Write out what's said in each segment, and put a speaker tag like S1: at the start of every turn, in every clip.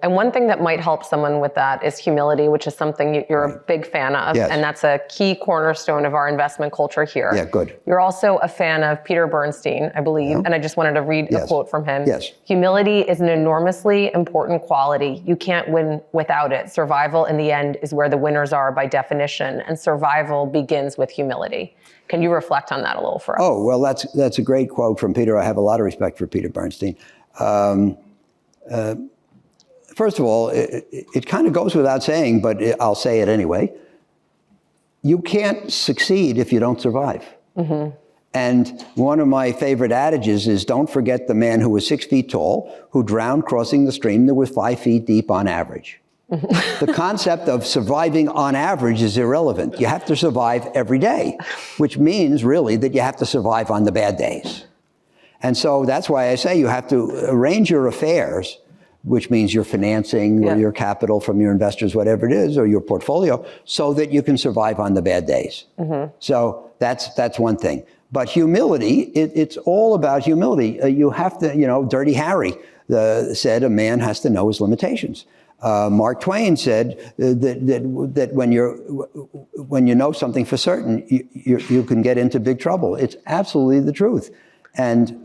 S1: And one thing that might help someone with that is humility, which is something you're a big fan of.
S2: Yes.
S1: And that's a key cornerstone of our investment culture here.
S2: Yeah, good.
S1: You're also a fan of Peter Bernstein, I believe.
S2: Yeah.
S1: And I just wanted to read a quote from him.
S2: Yes.
S1: Humility is an enormously important quality. You can't win without it. Survival in the end is where the winners are by definition. And survival begins with humility. Can you reflect on that a little for us?
S2: Oh, well, that's a great quote from Peter. I have a lot of respect for Peter Bernstein. First of all, it kind of goes without saying, but I'll say it anyway. You can't succeed if you don't survive. Mm-hmm. And one of my favorite adages is, don't forget the man who was 6 feet tall, who drowned crossing the stream that was 5 feet deep on average. Mm-hmm. The concept of surviving on average is irrelevant. You have to survive every day, which means really that you have to survive on the bad days. And so that's why I say you have to arrange your affairs, which means your financing or your capital from your investors, whatever it is, or your portfolio, so that you can survive on the bad days. Mm-hmm. So that's one thing. But humility, it's all about humility. You have to, Dirty Harry said a man has to know his limitations. Mark Twain said that when you know something for certain, you can get into big trouble. It's absolutely the truth. And,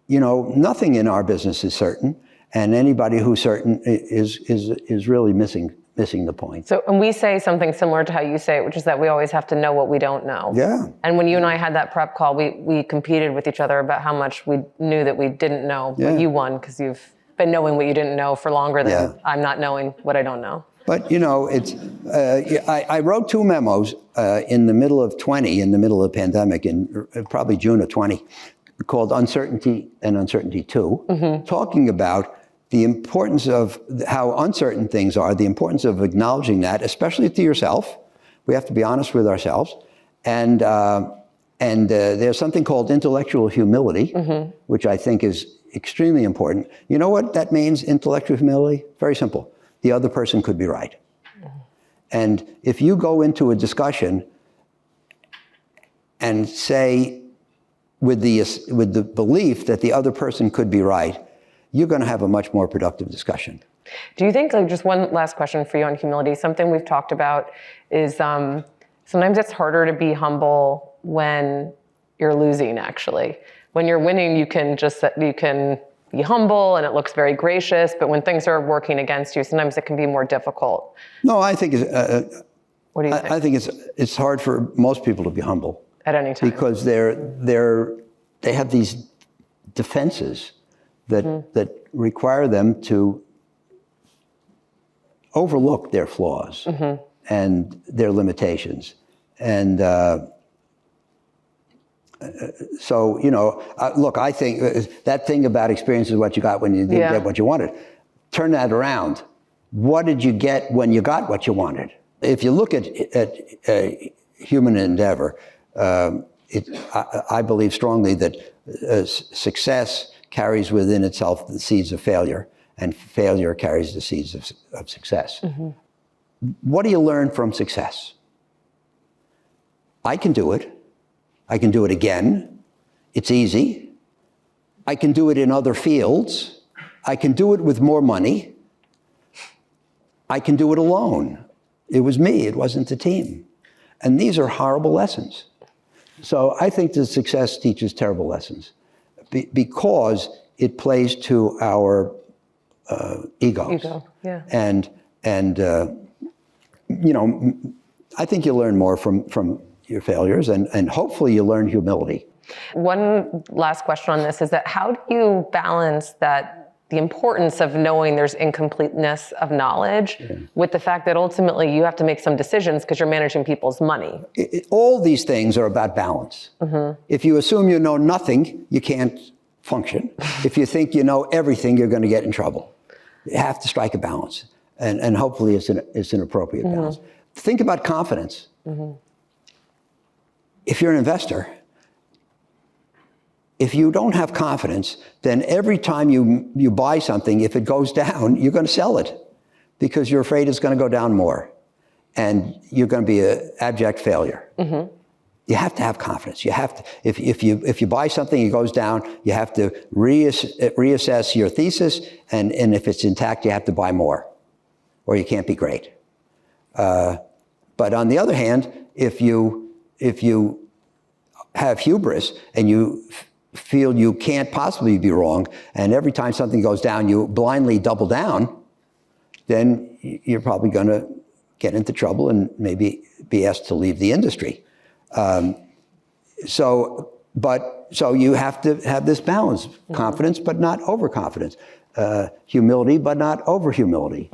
S2: nothing in our business is certain. And anybody who's certain is really missing the point.
S1: So, and we say something similar to how you say it, which is that we always have to know what we don't know.
S2: Yeah.
S1: And when you and I had that prep call, we competed with each other about how much we knew that we didn't know.
S2: Yeah.
S1: But you won because you've been knowing what you didn't know for longer than I'm not knowing what I don't know.
S2: But I wrote 2 memos in the middle of the pandemic, in probably June of 20, called Uncertainty and Uncertainty 2, talking about the importance of how uncertain things are, the importance of acknowledging that, especially to yourself. We have to be honest with ourselves. And there's something called intellectual humility, which I think is extremely important. You know what that means, intellectual humility? Very simple. The other person could be right. And if you go into a discussion and say, with the belief that the other person could be right, you're going to have a much more productive discussion.
S1: Do you think, just one last question for you on humility, something we've talked about is sometimes it's harder to be humble when you're losing, actually. When you're winning, you can be humble and it looks very gracious, but when things are working against you, sometimes it can be more difficult.
S2: No, I think
S1: what do you think?
S2: I think it's hard for most people to be humble
S1: at any time,
S2: because they have these defenses that require them to overlook their flaws and their limitations. And so, look, I think that thing about experience is what you got when you didn't get what you wanted. Turn that around. What did you get when you got what you wanted? If you look at human endeavor, I believe strongly that success carries within itself the seeds of failure, and failure carries the seeds of success. What do you learn from success? I can do it. I can do it again. It's easy. I can do it in other fields. I can do it with more money. I can do it alone. It was me, it wasn't the team. And these are horrible lessons. So I think that success teaches terrible lessons because it plays to our egos.
S1: Yeah.
S2: And I think you learn more from your failures, and hopefully you learn humility.
S1: One last question on this is that how do you balance the importance of knowing there's incompleteness of knowledge with the fact that ultimately you have to make some decisions because you're managing people's money?
S2: All these things are about balance. If you assume you know nothing, you can't function. If you think you know everything, you're going to get in trouble. You have to strike a balance, and hopefully it's an appropriate balance. Think about confidence. If you're an investor, if you don't have confidence, then every time you buy something, if it goes down, you're going to sell it because you're afraid it's going to go down more, and you're going to be an abject failure. You have to have confidence. You have to, if you buy something, it goes down, you have to reassess your thesis, and if it's intact, you have to buy more, or you can't be great. But on the other hand, if you have hubris and you feel you can't possibly be wrong, and every time something goes down, you blindly double down, then you're probably going to get into trouble and maybe be asked to leave the industry. So you have to have this balance: confidence, but not overconfidence; humility, but not overhumility.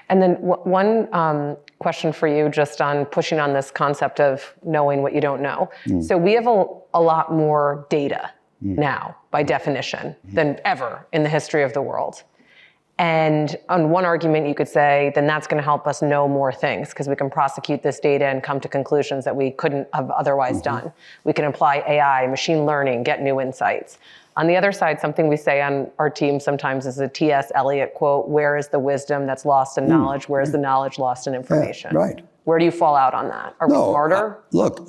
S1: And then one question for you, just on pushing on this concept of knowing what you don't know. So we have a lot more data now, by definition, than ever in the history of the world. And on one argument, you could say, then that's going to help us know more things, because we can prosecute this data and come to conclusions that we couldn't have otherwise done. We can apply AI, machine learning, get new insights. On the other side, something we say on our team sometimes is a T.S. Eliot quote: where is the wisdom that's lost in knowledge? Where is the knowledge lost in information?
S2: Yeah, right.
S1: Where do you fall out on that? Are we smarter?
S2: Look,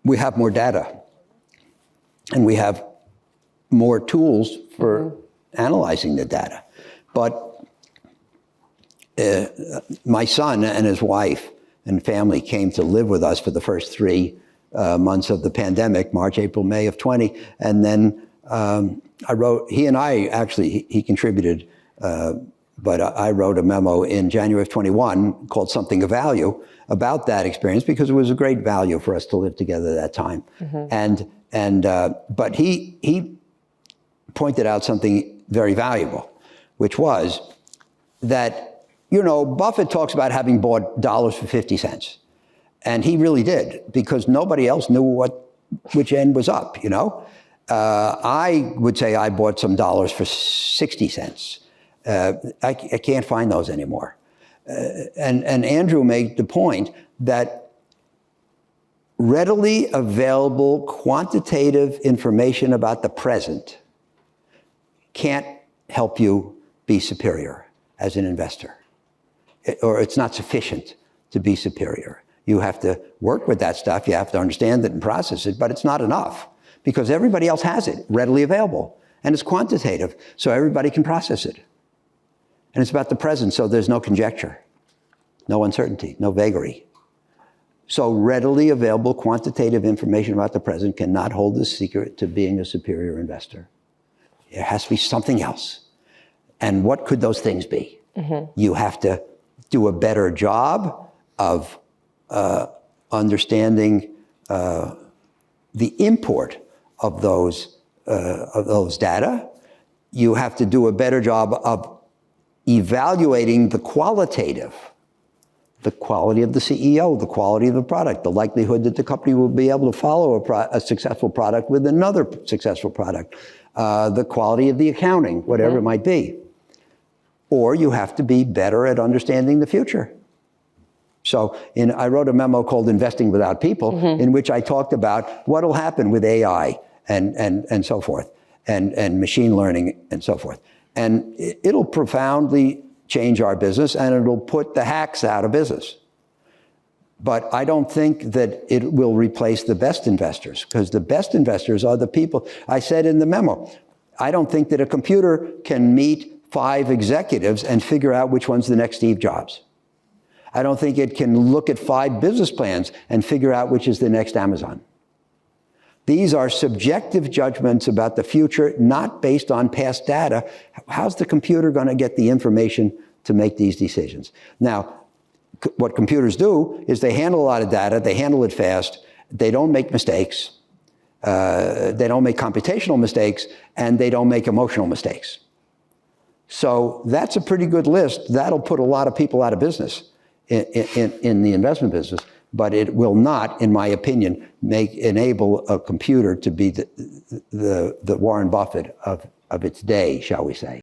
S2: we have more data, and we have more tools for analyzing the data. But my son and his wife and family came to live with us for the first 3 months of the pandemic, March, April, May of 20. And then he contributed, but I wrote a memo in January of 21 called Something of Value about that experience, because it was a great value for us to live together at that time. But he pointed out something very valuable, which was that, Buffett talks about having bought dollars for 50 cents. And he really did, because nobody else knew which end was up, I would say I bought some dollars for 60 cents. I can't find those anymore. And Andrew made the point that readily available quantitative information about the present can't help you be superior as an investor, or it's not sufficient to be superior. You have to work with that stuff, you have to understand it and process it, but it's not enough, because everybody else has it readily available, and it's quantitative, so everybody can process it. And it's about the present, so there's no conjecture, no uncertainty, no vagary. So readily available quantitative information about the present cannot hold the secret to being a superior investor. There has to be something else. And what could those things be? You have to do a better job of understanding the import of those data. You have to do a better job of evaluating the qualitative, the quality of the CEO, the quality of the product, the likelihood that the company will be able to follow a successful product with another successful product, the quality of the accounting, whatever it might be. Or you have to be better at understanding the future. So I wrote a memo called Investing Without People, in which I talked about what will happen with AI and so forth, and machine learning and so forth. And it'll profoundly change our business, and it'll put the hacks out of business. But I don't think that it will replace the best investors, because the best investors are the people. I said in the memo, I don't think that a computer can meet 5 executives and figure out which one's the next Steve Jobs. I don't think it can look at 5 business plans and figure out which is the next Amazon. These are subjective judgments about the future, not based on past data. How's the computer going to get the information to make these decisions? Now, what computers do is they handle a lot of data, they handle it fast, they don't make mistakes, they don't make computational mistakes, and they don't make emotional mistakes. So that's a pretty good list. That'll put a lot of people out of business in the investment business, but it will not, in my opinion, enable a computer to be the Warren Buffett of its day, shall we say.